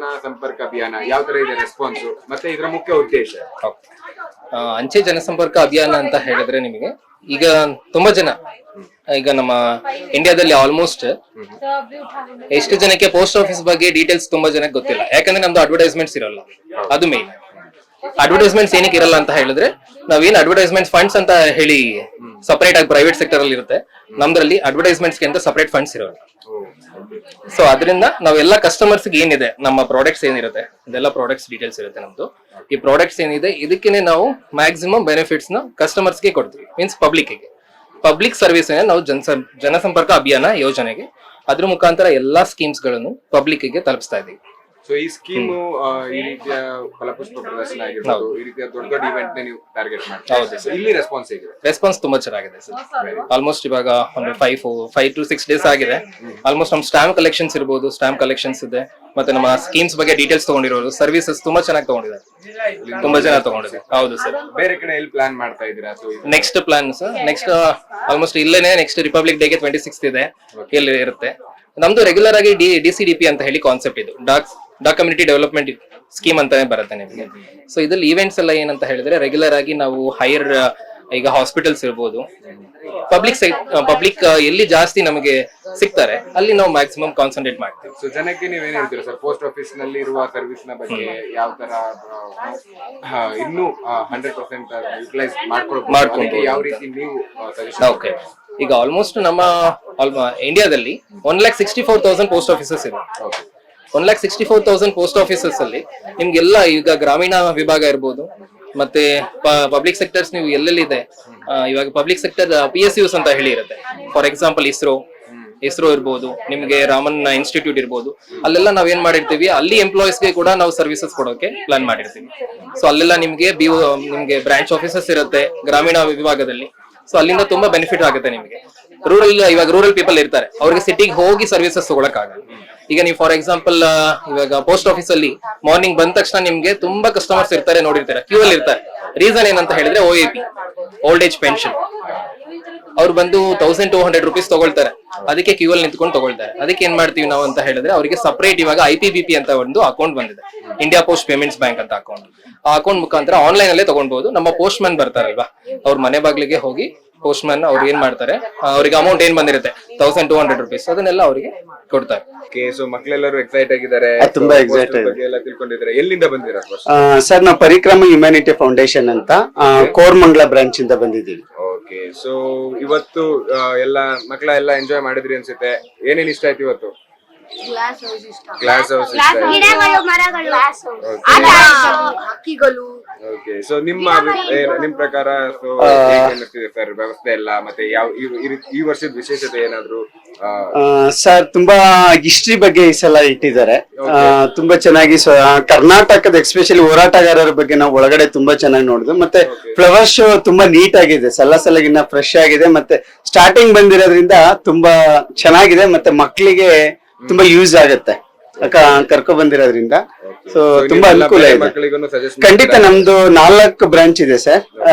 ಜನ ಸಂಪರ್ಕ ಅಭಿಯಾನ ಯಾವ ತರ ಇದೆ ರೆಸ್ಪಾನ್ಸ್ ಮತ್ತೆ ಇದರ ಮುಖ್ಯ ಉದ್ದೇಶ? ಅಂಚೆ ಜನಸಂಪರ್ಕ ಅಭಿಯಾನ ಅಂತ ಹೇಳಿದ್ರೆ ನಿಮಗೆ ಈಗ ತುಂಬಾ ಜನ ಈಗ ನಮ್ಮ ಇಂಡಿಯಾದಲ್ಲಿ ಆಲ್ಮೋಸ್ಟ್ ಎಷ್ಟು ಜನಕ್ಕೆ ಪೋಸ್ಟ್ ಆಫೀಸ್ ಬಗ್ಗೆ ಡೀಟೇಲ್ಸ್ ತುಂಬಾ ಜನಕ್ಕೆ ಗೊತ್ತಿಲ್ಲ. ಯಾಕಂದ್ರೆ ನಮ್ದು ಅಡ್ವರ್ಟೈಸ್ಮೆಂಟ್ಸ್ ಇರಲ್ಲ, ಅದು ಮೇನ್. ಅಡ್ವರ್ಟೈಸ್ಮೆಂಟ್ಸ್ ಏನಕ್ಕೆ ಇರಲ್ಲ ಅಂತ ಹೇಳಿದ್ರೆ ನಾವೇನ್ ಅಡ್ವರ್ಟೈಸ್ಮೆಂಟ್ ಫಂಡ್ಸ್ ಅಂತ ಹೇಳಿ ಸಪರೇಟ್ ಆಗಿ ಪ್ರೈವೇಟ್ ಸೆಕ್ಟರ್ ಅಲ್ಲಿ ಇರುತ್ತೆ, ನಮ್ದ್ರಲ್ಲಿ ಅಡ್ವರ್ಟೈಸ್ಮೆಂಟ್ಸ್ ಅಂತ ಸಪರೇಟ್ ಫಂಡ್ಸ್ ಇರೋಲ್ಲ. ಸೊ ಅದರಿಂದ ನಾವೆಲ್ಲ ಕಸ್ಟಮರ್ಸ್ ಏನಿದೆ ನಮ್ಮ ಪ್ರಾಡಕ್ಟ್ಸ್ ಏನಿರುತ್ತೆ ಅದೆಲ್ಲ ಪ್ರಾಡಕ್ಟ್ಸ್ ಡೀಟೇಲ್ಸ್ ಇರುತ್ತೆ ನಮ್ದು. ಈ ಪ್ರಾಡಕ್ಟ್ಸ್ ಏನಿದೆ ಇದಕ್ಕೇನೆ ನಾವು ಮ್ಯಾಕ್ಸಿಮಮ್ ಬೆನಿಫಿಟ್ಸ್ ನ ಕಸ್ಟಮರ್ಸ್ಗೆ ಕೊಡ್ತೀವಿ, ಮೀನ್ಸ್ ಪಬ್ಲಿಕ್ ಸರ್ವಿಸ್ ನಾವು ಜನಸಂಪರ್ಕ ಅಭಿಯಾನ ಯೋಜನೆಗೆ ಅದ್ರ ಮುಖಾಂತರ ಎಲ್ಲಾ ಸ್ಕೀಮ್ಸ್ ಗಳನ್ನು ಪಬ್ಲಿಕ್ ಗೆ ತಲುಪಿಸ್ತಾ ಇದೀವಿ. ಸೊ ಈ ಸ್ಕೀಮ್ ಈ ರೀತಿಯ ಫಲಪುಷ್ಪ ಪ್ರದರ್ಶನ ಆಗಿರ್ಬೋದು, ಈ ರೀತಿಯ ದೊಡ್ಡ ದೊಡ್ಡ ಇವೆಂಟ್ ನೀವು ಟಾರ್ಗೆಟ್ ಮಾಡ್ತೀವಿ. ಇಲ್ಲಿ ರೆಸ್ಪಾನ್ಸ್ ಹೇಗಿದೆ? ರೆಸ್ಪಾನ್ಸ್ ತುಂಬಾ ಚೆನ್ನಾಗಿದೆ ಸರ್. ಆಲ್ಮೋಸ್ಟ್ ಇವಾಗ ಒಂದು 5 to 6 ಡೇಸ್ ಆಗಿದೆ. ಆಲ್ಮೋಸ್ಟ್ ನಮ್ಮ ಸ್ಟಾಂಪ್ ಕಲೆಕ್ಷನ್ಸ್ ಇರ್ಬೋದು, ಸ್ಟಾಂಪ್ ಕಲೆಕ್ಷನ್ಸ್ ಇದೆ, ಮತ್ತೆ ನಮ್ಮ ಸ್ಕೀಮ್ಸ್ ಬಗ್ಗೆ ಡೀಟೇಲ್ಸ್ ತಗೊಂಡಿರೋದು, ಸರ್ವಿಸಸ್ ತುಂಬಾ ಚೆನ್ನಾಗಿ ತಗೊಂಡಿದ್ದಾರೆ, ತುಂಬಾ ಜನ ತಗೊಂಡಿದ್ದಾರೆ. ಹೌದು ಸರ್. ಬೇರೆ ಕಡೆ ಎಲ್ಲಿ ಪ್ಲಾನ್ ಮಾಡ್ತಾ ಇದ್ದೀರಾ? Next plan sir, next almost ಇಲ್ಲೇನೆ ನೆಕ್ಸ್ಟ್ ರಿಪಬ್ಲಿಕ್ ಡೇಗೆ 26th ಇದೆ, ಇಲ್ಲಿ ಇರುತ್ತೆ. ನಮ್ದು ರೆಗ್ಯುಲರ್ ಆಗಿ DCDP ಅಂತ ಹೇಳಿ ಕಾನ್ಸೆಪ್ಟ್ ಇದು, ಡಾಕ್ ಕಮ್ಯುನಿಟಿ ಡೆವಲಪ್ಮೆಂಟ್ ಸ್ಕೀಮ್ ಅಂತಾನೆ ಬರುತ್ತೆ ನಿಮಗೆ. ಸೊ ಇದ್ರಲ್ಲಿ ಈವೆಂಟ್ಸ್ ಎಲ್ಲ ಏನಂತ ಹೇಳಿದ್ರೆ ರೆಗ್ಯುಲರ್ ಆಗಿ ನಾವು ಹೈಯರ್ ಈಗ ಹಾಸ್ಪಿಟಲ್ಸ್ ಇರ್ಬೋದು, ಪಬ್ಲಿಕ್ ಎಲ್ಲಿ ಜಾಸ್ತಿ ನಮಗೆ ಸಿಗ್ತಾರೆ ಅಲ್ಲಿ ನಾವು ಮ್ಯಾಕ್ಸಿಮಮ್ ಕಾನ್ಸಂಟ್ರೇಟ್ ಮಾಡ್ತೀವಿ. ಸೊ ಜನಕ್ಕೆ ನೀವೇನ್ ಹೇಳ್ತೀರಾ ಸರ್, ಪೋಸ್ಟ್ ಆಫೀಸ್ ನಲ್ಲಿ ಇರುವ ಸರ್ವಿಸ್ ನ ಬಗ್ಗೆ ಯಾವ ತರ ಇನ್ನೂ 100% ಯುಟಿಲೈಸ್ ಮಾಡ್ಕೊಂಡು ಯಾವ ರೀತಿ ನೀವು ಸಜೆಷನ್? ಓಕೆ, ಈಗ ಆಲ್ಮೋಸ್ಟ್ ನಮ್ಮ ಇಂಡಿಯಾದಲ್ಲಿ 1,64,000 ಪೋಸ್ಟ್ ಆಫೀಸಸ್ ಇದೆ. 1,64,000 ಪೋಸ್ಟ್ ಆಫೀಸಸ್ ಅಲ್ಲಿ ನಿಮ್ಗೆಲ್ಲ ಈಗ ಗ್ರಾಮೀಣ ವಿಭಾಗ ಇರ್ಬೋದು, ಮತ್ತೆ ಪಬ್ಲಿಕ್ ಸೆಕ್ಟರ್ಸ್ ನೀವು ಎಲ್ಲೆಲ್ಲಿದೆ, ಇವಾಗ ಪಬ್ಲಿಕ್ ಸೆಕ್ಟರ್ PSUs ಅಂತ ಹೇಳಿ ಇರುತ್ತೆ. ಫಾರ್ ಎಕ್ಸಾಂಪಲ್ ಇಸ್ರೋ ಇರ್ಬೋದು, ನಿಮ್ಗೆ ರಾಮನ್ ಇನ್ಸ್ಟಿಟ್ಯೂಟ್ ಇರ್ಬೋದು, ಅಲ್ಲೆಲ್ಲ ನಾವ್ ಏನ್ ಮಾಡಿರ್ತೀವಿ, ಅಲ್ಲಿ ಎಂಪ್ಲಾಯೀಸ್ಗೆ ಕೂಡ ನಾವು ಸರ್ವಿಸಸ್ ಕೊಡೋಕೆ ಪ್ಲಾನ್ ಮಾಡಿರ್ತೀವಿ. ಸೊ ಅಲ್ಲೆಲ್ಲ ನಿಮ್ಗೆ ನಿಮ್ಗೆ ಬ್ರಾಂಚ್ ಆಫೀಸಸ್ ಇರುತ್ತೆ ಗ್ರಾಮೀಣ ವಿಭಾಗದಲ್ಲಿ. ಸೊ ಅಲ್ಲಿಂದ ತುಂಬಾ ಬೆನಿಫಿಟ್ ಆಗುತ್ತೆ ನಿಮ್ಗೆ. ಇವಾಗ ರೂರಲ್ ಪೀಪಲ್ ಇರ್ತಾರೆ, ಅವ್ರಿಗೆ ಸಿಟಿಗೆ ಹೋಗಿ ಸರ್ವಿಸಸ್ ತಗೊಳಕ್ ಆಗಲ್ಲ. ಈಗ ನೀವು ಫಾರ್ ಎಕ್ಸಾಂಪಲ್ ಇವಾಗ ಪೋಸ್ಟ್ ಆಫೀಸ್ ಅಲ್ಲಿ ಮಾರ್ನಿಂಗ್ ಬಂದ ತಕ್ಷಣ ನಿಮ್ಗೆ ತುಂಬಾ ಕಸ್ಟಮರ್ಸ್ ಇರ್ತಾರೆ, ನೋಡಿರ್ತಾರೆ, ಕ್ಯೂ ಅಲ್ಲಿ ಇರ್ತಾರೆ. ರೀಸನ್ ಏನಂತ ಹೇಳಿದ್ರೆ OAP, ಓಲ್ಡ್ ಏಜ್ ಪೆನ್ಷನ್. ಅವ್ರು ಬಂದು 1,200 ರೂಪೀಸ್ ತಗೊಳ್ತಾರೆ, ಅದಕ್ಕೆ ಕ್ಯೂ ಅಲ್ಲಿ ನಿಂತ್ಕೊಂಡು ತಗೊಳ್ತಾರೆ. ಅದಕ್ಕೆ ಏನ್ ಮಾಡ್ತೀವಿ ನಾವು ಅಂತ ಹೇಳಿದ್ರೆ ಅವರಿಗೆ ಸಪರೇಟ್ ಇವಾಗ IPBP ಅಂತ ಒಂದು ಅಕೌಂಟ್ ಬಂದಿದೆ, ಇಂಡಿಯಾ ಪೋಸ್ಟ್ ಪೇಮೆಂಟ್ಸ್ ಬ್ಯಾಂಕ್ ಅಂತ ಅಕೌಂಟ್. ಆ ಅಕೌಂಟ್ ಮುಖಾಂತರ ಆನ್ಲೈನ್ ಅಲ್ಲೇ ತಗೊಳ್ಬಹುದು. ನಮ್ಮ ಪೋಸ್ಟ್ ಮ್ಯಾನ್ ಬರ್ತಾರಲ್ವಾ, ಅವ್ರ ಮನೆ ಬಾಗ್ಲಿಗೆ ಹೋಗಿ ಪೋಸ್ಟ್ ಮ್ಯಾನ್ ಅವ್ರು ಏನ್ ಮಾಡ್ತಾರೆ, ಅವ್ರಿಗೆ ಅಮೌಂಟ್ ಏನ್ ಬಂದಿರುತ್ತೆ 1,200 ರೂಪೀಸ್, ಅದನ್ನೆಲ್ಲ ಅವರಿಗೆ ಕೊಡ್ತಾರೆ. ಸೊ ಮಕ್ಕಳೆಲ್ಲರೂ ಎಕ್ಸೈಟ್ ಆಗಿದ್ದಾರೆ, ತುಂಬಾ ಎಕ್ಸೈಟ್ ಎಲ್ಲ ತಿಳ್ಕೊಂಡಿದ್ದಾರೆ. ಎಲ್ಲಿಂದ ಬಂದಿರಾ ಸರ್? ನಾವು ಪರಿಕ್ರಮ ಹ್ಯುಮ್ಯಾನಿಟಿ ಫೌಂಡೇಶನ್ ಅಂತ ಕೋರಮಂಗಲ ಬ್ರಾಂಚ್ ಇಂದ ಬಂದಿದ್ದೀವಿ. ಓಕೆ, ಸೊ ಇವತ್ತು ಎಲ್ಲ ಮಕ್ಕಳ ಎಲ್ಲ ಎಂಜಾಯ್ ಮಾಡಿದ್ರಿ ಅನ್ಸುತ್ತೆ. ಏನೇನ್ ಇಷ್ಟ ಆಯ್ತು ಇವತ್ತು? ಗ್ಲಾಸ್ ಹೌಸ್ ಹಕ್ಕಿಗಳು. ಓಕೆ, ಸೊ ನಿಮ್ ಪ್ರಕಾರ ಸರ್ ವ್ಯವಸ್ಥೆ ಎಲ್ಲ, ಮತ್ತೆ ಯಾವ ಈ ವರ್ಷದ ವಿಶೇಷತೆ ಏನಾದ್ರು? ಸರ್ ತುಂಬಾ ಹಿಸ್ಟ್ರಿ ಬಗ್ಗೆ ಈ ಸಲ ಇಟ್ಟಿದ್ದಾರೆ, ತುಂಬಾ ಚೆನ್ನಾಗಿ. ಕರ್ನಾಟಕದ ಎಸ್ಪೆಷಲಿ ಹೋರಾಟಗಾರರ ಬಗ್ಗೆ ನಾವು ಒಳಗಡೆ ತುಂಬಾ ಚೆನ್ನಾಗಿ ನೋಡಿದ್ವಿ. ಮತ್ತೆ ಫ್ಲವರ್ ಶೋ ತುಂಬಾ ನೀಟ್ ಆಗಿದೆ, ಸಲಗಿನ್ನ ಫ್ರೆಶ್ ಆಗಿದೆ, ಮತ್ತೆ ಸ್ಟಾರ್ಟಿಂಗ್ ಬಂದಿರೋದ್ರಿಂದ ತುಂಬಾ ಚೆನ್ನಾಗಿದೆ, ಮತ್ತೆ ಮಕ್ಕಳಿಗೆ ತುಂಬಾ ಯೂಸ್ ಆಗುತ್ತೆ ಕರ್ಕೊ ಬಂದಿರೋದ್ರಿಂದ. ಸೊ ತುಂಬಾ ಅನುಕೂಲ ಇದೆ. ಖಂಡಿತ ನಮ್ದು 4 ಬ್ರಾಂಚ್ ಇದೆ ಸರ್,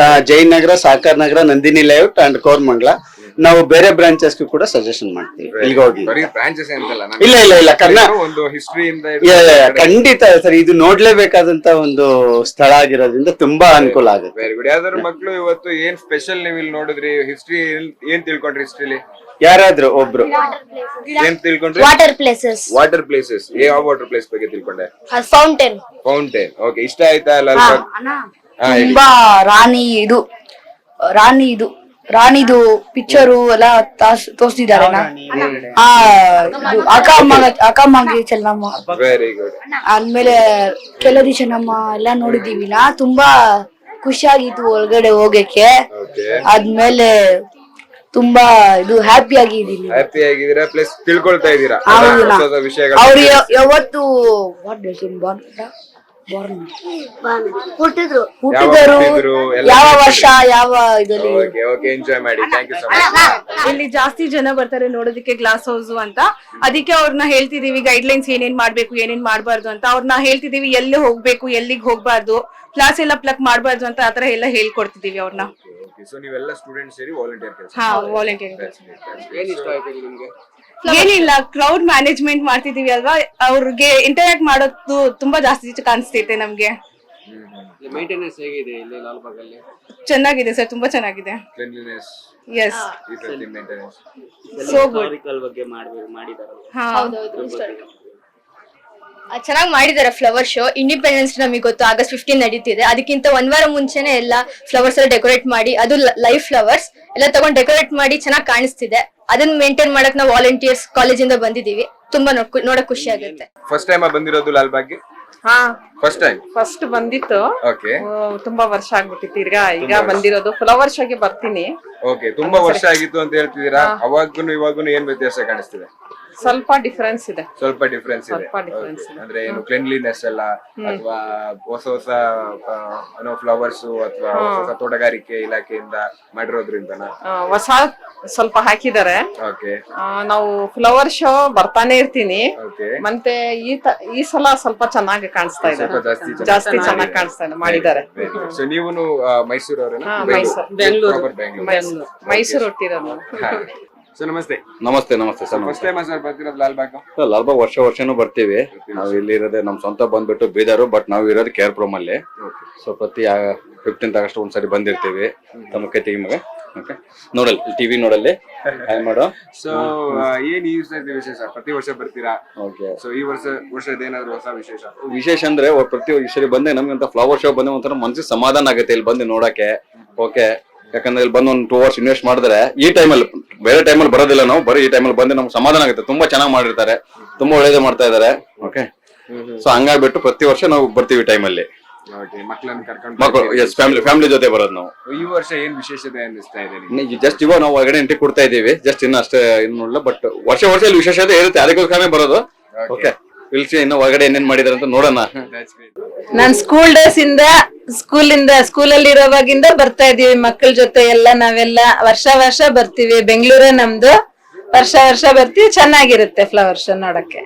ಜಯನಗರ, ಸಾಕಾರ ನಗರ, ನಂದಿನಿ ಲೇಔಟ್ ಅಂಡ್ ಕೋರಮಂಗಲ. ನಾವು ಬೇರೆ ಬ್ರಾಂಚಸ್ ಕೂಡ ಸಜೆಷನ್ ಮಾಡ್ತೀವಿ ಇಲ್ಲಿಗೆ ಹೋಗಿ. ಇಲ್ಲ ಖಂಡಿತ ಸರ್, ಇದು ನೋಡ್ಲೇಬೇಕಾದಂತ ಒಂದು ಸ್ಥಳ ಆಗಿರೋದ್ರಿಂದ ತುಂಬಾ ಅನುಕೂಲ ಆಗುತ್ತೆ. ಯಾವ್ದಾದ್ರು ಮಕ್ಕಳು ಇವತ್ತು ಏನ್ ಸ್ಪೆಷಲ್ ನೀವು ಇಲ್ಲಿ ನೋಡಿದ್ರಿ? ಹಿಸ್ಟ್ರಿ ಏನ್ ತಿಳ್ಕೊಂಡ್ರಿ ಹಿಸ್ಟ್ರಿಲಿ? ಯಾರಾದ್ರೂ ಒಬ್ರು ಏನ್ ತಿಳ್ಕೊಂಡ್ರಿ? Water places. ಯಾವ ವಾಟರ್ ಪ್ಲೇಸ್ ಬಗ್ಗೆ ತಿಳ್ಕೊಂಡೆ? ಫೌಂಟೇನ್. ಓಕೆ, ಇಷ್ಟ ಆಯ್ತಾ? ತುಂಬಾ ರಾಣಿದು ಪಿಕ್ಚರು ಎಲ್ಲ ತೋರಿಸಿದ್ದಾರೆ. ಅಕ್ಕಮ್ಮಗೆ ಚೆನ್ನಮ್ಮ, ವೆರಿ ಗುಡ್. ಆದ್ಮೇಲೆ ಕೆಲದಿ ಚೆನ್ನಮ್ಮ ಎಲ್ಲ ನೋಡಿದೀವಿ. ತುಂಬಾ ಖುಷಿ ಆಗಿತ್ತು ಒಳಗಡೆ ಹೋಗಕ್ಕೆ. ಆದ್ಮೇಲೆ ತುಂಬಾ ಹ್ಯಾಪಿ ಆಗಿದ್ದೀರಾ, ಪ್ಲಸ್ ತಿಳ್ಕೊಳ್ತಾ ಇದ್ದೀರಾ ವಿಷಯಗಳು. ಅವ್ರು ಯಾವತ್ತು ಹುಟ್ಟಿದ್ರು, ಯಾವ ವರ್ಷ, ಯಾವ ಇದರಲ್ಲಿ. ಎಂಜಾಯ್ ಮಾಡಿ. Thank you so much. ಇಲ್ಲಿ ಜಾಸ್ತಿ ಜನ ಬರ್ತಾರೆ ನೋಡೋದಕ್ಕೆ ಗ್ಲಾಸ್ ಹೌಸ್ ಅಂತ. ಅದಕ್ಕೆ ಅವ್ರನ್ನ ಹೇಳ್ತಿದೀವಿ ಗೈಡ್ಲೈನ್ಸ್ ಏನೇನ್ ಮಾಡ್ಬೇಕು, ಏನೇನ್ ಮಾಡ್ಬಾರ್ದು ಅಂತ. ಅವ್ರನ್ನ ಹೇಳ್ತಿದೀವಿ, ಎಲ್ಲಿ ಹೋಗ್ಬೇಕು, ಎಲ್ಲಿಗೆ ಹೋಗ್ಬಾರ್ದು, ಕ್ಲಾಸ್ ಎಲ್ಲ ಪ್ಲಕ್ ಮಾಡ್ಬಾರ್ದು ಅಂತ ಆತರ ಎಲ್ಲ ಹೇಳ್ಕೊಡ್ತಿದೀವಿ ಅವ್ರನ್ನ. ಸೊ ನೀವೆಲ್ಲ ಸ್ಟೂಡೆಂಟ್ಸ್ ಸೇರಿ ವಾಲಂಟಿಯರ್ ಕೆಲಸ? ಹಾ, ವಾಲಂಟಿಯರ್. ಏನ್ ಇಷ್ಟ ಆಯ್ತು ನಿಮ್ಗೆ? ಏನಿಲ್ಲ, ಕ್ರೌಡ್ ಮ್ಯಾನೇಜ್ಮೆಂಟ್ ಮಾಡ್ತಿದೀವಿ ಅಲ್ವಾ, ಅವ್ರಿಗೆ ಇಂಟರಾಕ್ಟ್ ಮಾಡೋದು ತುಂಬಾ ಜಾಸ್ತಿ ಕಾಣಿಸ್ತೈತೆ ನಮ್ಗೆ. ಮೇಂಟೆನೆನ್ಸ್ ಹೇಗಿದೆ ಇಲ್ಲಿ ಲಾಲ್ಬಾಗ್ ಅಲ್ಲಿ? ಚೆನ್ನಾಗಿದೆ ಸರ್, ತುಂಬಾ ಚೆನ್ನಾಗಿದೆ. Cleanliness is, maintenance so good. ಬಗ್ಗೆ ಮಾಡಿದಾರಲ್ಲ. ಹಾ, ಚೆನ್ನಾಗಿ ಮಾಡಿದ್ದಾರೆ ಫ್ಲವರ್ ಶೋ. ಇಂಡಿಪೆಂಡೆನ್ಸ್ ನಮಗೆ ಗೊತ್ತು, August 15 ನಡೀತಿದೆ. ಅದಕ್ಕಿಂತ ಒಂದ್ ವಾರ ಮುಂಚೆನೆ ಎಲ್ಲ ಫ್ಲವರ್ಸ್ ಎಲ್ಲ ಡೆಕೋರೇಟ್ ಮಾಡಿ, ಅದು ಲೈವ್ ಫ್ಲವರ್ಸ್ ಎಲ್ಲ ತಗೊಂಡ್ ಡೆಕೋರೇಟ್ ಮಾಡಿ ಚೆನ್ನಾಗಿ ಕಾಣಿಸ್ತಿದೆ. ಅದನ್ನ ಮೇಂಟೈನ್ ಮಾಡಕ್ ನಾವು ವಾಲಂಟಿಯರ್ಸ್ ಕಾಲೇಜಿಂದ ಬಂದಿದೀವಿ. ತುಂಬಾ ನೋಡಕ್ ಖುಷಿ ಆಗುತ್ತೆ. ಫಸ್ಟ್ ಟೈಮ್ ಬಂದಿರೋದು ಲಾಲ್ಬಾಗ್ಗೆ? ಹಾ, ಫಸ್ಟ್ ಬಂದಿತ್ತು. ಓಕೆ, ತುಂಬಾ ವರ್ಷ ಆಗ್ಬಿಟ್ಟಿತ್ತು. ಈಗ ಬಂದಿರೋದು ಫ್ಲವರ್ ಶೋಗೆ ಬರ್ತೀನಿ. ಓಕೆ, ತುಂಬಾ ವರ್ಷ ಆಗಿತ್ತು ಅಂತ ಹೇಳ್ತಿದೀರಾ. ಅವಾಗೂ ಇವಾಗೂ ಏನ್ ವ್ಯತ್ಯಾಸ ಕಾಣಿಸ್ತಿದೆ? ಸ್ವಲ್ಪ ಡಿಫರೆನ್ಸ್ ಇದೆ. ಸ್ವಲ್ಪ ಡಿಫರೆನ್ಸ್ ಇದೆ. ಅಂದ್ರೆ ಏನು ಕ್ಲೀನ್ಲಿನೆಸ್ ಎಲ್ಲ, ಅಥವಾ ಹೊಸ ಫ್ಲವರ್ಸ್ ಅಥವಾ ಹೊಸ ತೋಟಗಾರಿಕೆ ಇಲಾಖೆಯಿಂದ ಮಾಡಿರೋದ್ರಿಂದನಾ? ಹೊಸ ಸ್ವಲ್ಪ ಹಾಕಿದ್ದಾರೆ. ಓಕೆ, ನಾವು ಫ್ಲವರ್ ಶೋ ಬರ್ತಾನೆ ಇರ್ತೀನಿ. ಓಕೆ, ಮತ್ತೆ ಈ ಸಲ ಸ್ವಲ್ಪ ಚೆನ್ನಾಗಿ ಕಾಣಿಸ್ತಾ ಇದೆ, ಜಾಸ್ತಿ ಚೆನ್ನಾಗಿ ಕಾಣಿಸ್ತಾ ಇದೆ, ಮಾಡಿದ್ದಾರೆ. ಸೊ ನೀವುನು ಮೈಸೂರವರೇನಾ? ಮೈಸೂರು ಹುಟ್ಟಿರೋದು. So namaste. Namaste sir. First time sir ಬರ್ತಿರೋದು ಲಾಲ್ಬಾಗ್? ಲಾಲ್ಬಾಗ್ ವರ್ಷನೂ ಬರ್ತೀವಿ. ನಾವು ಇಲ್ಲಿ ಇರೋದೇ ನಮ್ ಸ್ವಂತ ಬಂದ್ಬಿಟ್ಟು ಬೀದರು, ಬಟ್ ನಾವು ಇರೋದು KRPuram ಅಲ್ಲಿ. ಸೊ ಪ್ರತಿ 15th August ಒಂದ್ಸರಿ ಬಂದಿರ್ತೀವಿ. ತಮ್ಮ ಟೀಮ್ಗೆ ನೋಡಲ್ ಟಿವಿ ನೋಡಲ್ಲಿ ಮಾಡೋ. ಸೊ ಏನ್ ಈ ವಿಶೇಷ? ಪ್ರತಿ ವರ್ಷ ಬರ್ತೀರಾ? ಓಕೆ. ಸೊ ಈ ವರ್ಷದ ಏನಾದ್ರು ಹೊಸ ವಿಶೇಷ ಅಂದ್ರೆ ಪ್ರತಿ ಸರಿ ಬಂದೆ ನಮ್ಗೆ ಫ್ಲವರ್ ಶೋ ಬಂದ್ರೆ ಒಂಥರ ಮನಸ್ಸಿಗೆ ಸಮಾಧಾನ ಆಗುತ್ತೆ ಇಲ್ಲಿ ಬಂದು ನೋಡಕ್ಕೆ. ಓಕೆ, ಯಾಕಂದ್ರೆ ಇಲ್ಲಿ ಬಂದು ಒಂದು 2 hours ಇನ್ವೆಸ್ಟ್ ಮಾಡಿದ್ರೆ ಈ ಟೈಮಲ್ಲಿ, ಬೇರೆ ಟೈಮಲ್ಲಿ ಬರೋದಿಲ್ಲ ನಾವು, ಬರೀ ಈ ಟೈಮಲ್ಲಿ ಬಂದು ನಮ್ಗೆ ಸಮಾಧಾನ ಆಗುತ್ತೆ. ತುಂಬಾ ಚೆನ್ನಾಗಿ ಮಾಡಿರ್ತಾರೆ, ತುಂಬಾ ಒಳ್ಳೇದೇ ಮಾಡ್ತಾ ಇದಾರೆ. ಓಕೆ, ಸೊ ಹಂಗಾಗ್ಬಿಟ್ಟು ಪ್ರತಿ ವರ್ಷ ನಾವು ಬರ್ತೀವಿ ಟೈಮಲ್ಲಿ. ಮಕ್ಕಳನ್ನ ಕರ್ಕೊಂಡು ಫ್ಯಾಮಿಲಿ ಜೊತೆ ಬರೋದು ನಾವು. ಈ ವರ್ಷ ಏನ್ ವಿಶೇಷತೆ ಅನ್ನಿಸ್ತಾ ಇದೆ? ಜಸ್ಟ್ ಇವಾಗ ನಾವು ಹೊರಗಡೆ ಎಂಟ್ರಿ ಕೊಡ್ತಾ ಇದೀವಿ, ಜಸ್ಟ್ ಇನ್ನು ಅಷ್ಟೇ ಇನ್ನುಲ್ಲ. ಬಟ್ ವರ್ಷ ಇಲ್ಲಿ ವಿಶೇಷತೆ ಇರುತ್ತೆ, ಅದಕ್ಕೋಸ್ಕರನೇ ಬರೋದು. ಓಕೆ, ಇಲ್ಸಿ ಇನ್ನು ಹೊರಗಡೆ ಏನೇನ್ ಮಾಡಿದಾರೆ ಅಂತ ನೋಡೋಣ. ನಾನ್ ಸ್ಕೂಲ್ ಡೇಸ್ ಇಂದ ಸ್ಕೂಲಲ್ಲಿ ಇರೋವಾಗಿಂದ ಬರ್ತಾ ಇದೀವಿ ಮಕ್ಕಳ ಜೊತೆ ಎಲ್ಲ. ನಾವೆಲ್ಲ ವರ್ಷ ಬರ್ತೀವಿ. ಬೆಂಗಳೂರೇ ನಮ್ದು. ವರ್ಷ ಬರ್ತೀವಿ. ಚೆನ್ನಾಗಿರುತ್ತೆ ಫ್ಲವರ್ ಶೋ ನೋಡಕ್ಕೆ.